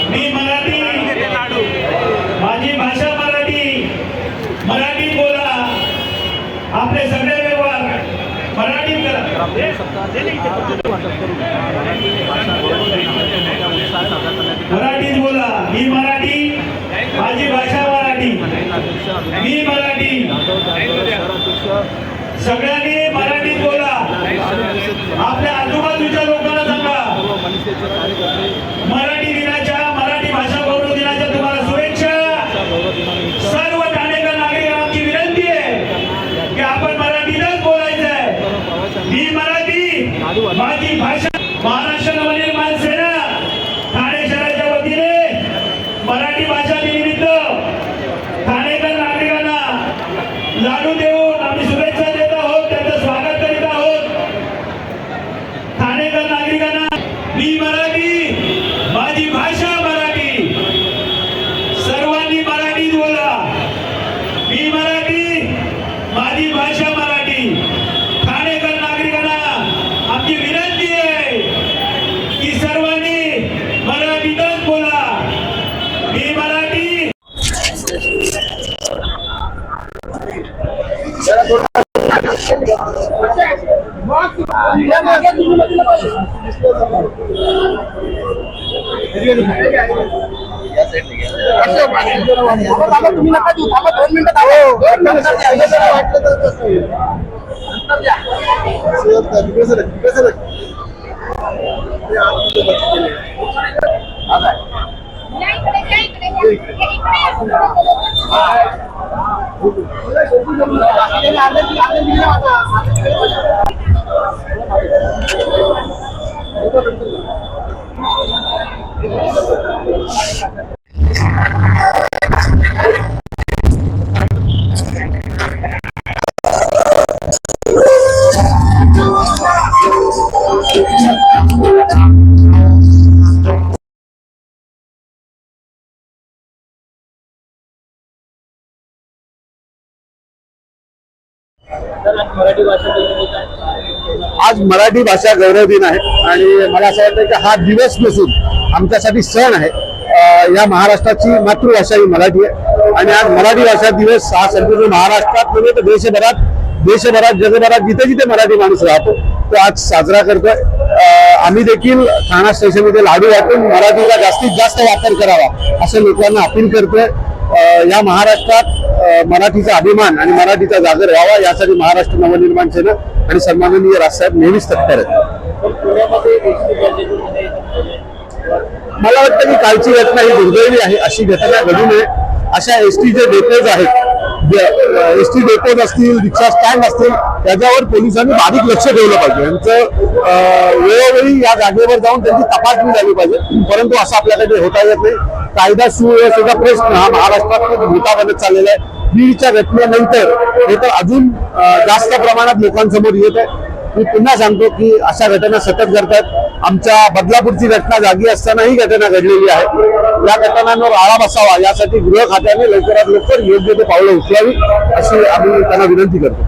मी मराठी, माझी भाषा मराठी, मराठी बोला, आपले सगळे व्यवहार मराठीत करा। मराठीत बोला, मी मराठी, माझी भाषा मराठी, मी मराठी, सगळ्यांनी मराठीत बोला। आपल्या आजूबाजूच्या लोकांना सांगा मराठी दिनाच्या, मराठी भाषा गौरव दिनाच्या तुम्हाला शुभेच्छा। सर्व ठाणेकर नागरिकांची विनंती आहे की आपण मराठीतच बोलायचं आहे। मी मराठी, माझी भाषा। महाराष्ट्र नवनिर्माण सेना ठाणे शहराच्या वतीने मराठी भाषा दिनानिमित्त ठाणेकर नागरिकांना लाडू देऊन आम्ही शुभेच्छा देत आहोत, त्यांचं स्वागत करीत आहोत। ठाणेकर नागरिकांना मी मराठी, माझी भाषा मराठी, सर्वांनी मराठीत बोला। मी मराठी, माझी भाषा मराठी। ठाणेकर नागरिकांना आमची विनंती आहे की सर्वांनी मराठीतच बोला। मी मराठी। तुम्ही नका देऊ, थांबा 2 मिनिटं आज मराठी भाषा गौरव दिन आहे आणि मला असं वाटतं की हा दिवस नसून आमच्यासाठी सण आहे। या महाराष्ट्राची मातृभाषा ही मराठी आहे आणि आज मराठी भाषा दिवस हा संपूर्ण महाराष्ट्रात नव्हे तर देशभरात जगभरात जिथे जिथे मराठी माणूस राहतो तो आज साजरा करतोय। आम्ही देखील ठाणा स्टेशनमध्ये लाडू वाटून मराठीचा जास्तीत जास्त वापर करावा असं लोकांना अपील करतोय। या महाराष्ट्रात मराठीचा अभिमान आणि मराठीचा जागर व्हावा यासाठी महाराष्ट्र नवनिर्माण सेना आणि सन्माननीय राजसाहेब नेहमीच तत्पर आहेत। मला वाटतं की कालची घटना ही दुर्दैवी आहे, अशी घटना घडू नये। अशा एसटी जे डेपोज आहेत, एसटी डेपोज असतील, रिक्षा स्टँड असतील, त्याच्यावर पोलिसांनी बारीक लक्ष ठेवलं पाहिजे। यांचं वेळोवेळी या जागेवर जाऊन त्यांची तपासणी झाली पाहिजे, परंतु असं आपल्याकडे होता येत नाही। कायदा सुव्यवस्थेचा प्रश्न हा महाराष्ट्रात मोठा बनत चाललेला आहे। बीडच्या घटनेनंतर हे तर अजून जास्त प्रमाणात लोकांसमोर येत आहे। मी पुन्हा सांगतो की अशा घटना सतत घडतात। आमच्या बदलापूरची घटना जागी असताना ही घटना घडलेली आहे। या घटनांवर आळा बसावा यासाठी गृह खात्याने लवकरात लवकर योग्य ते पावलं उचलावी अशी आम्ही त्यांना विनंती करतो।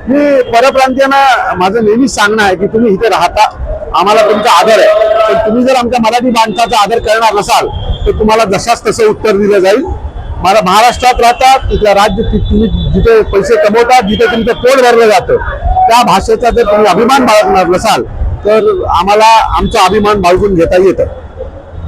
मी परप्रांतीयांना माझं नेहमीच सांगणं आहे की तुम्ही इथे राहता, आम्हाला तुमचा आदर आहे, पण तुम्ही जर आमच्या मराठी माणसाचा आदर करणार नसाल तर तुम्हाला जशाच तसं उत्तर दिलं जाईल। महाराष्ट्रात राहतात, तिथल्या राज्य तुम्ही जिथे पैसे कमवतात, जिथे तुमचं पोट भरलं जातं, त्या भाषेचा जर तुम्ही अभिमान बाळगणार नसाल तर आम्हाला आमचा अभिमान बाळगून घेता येतं।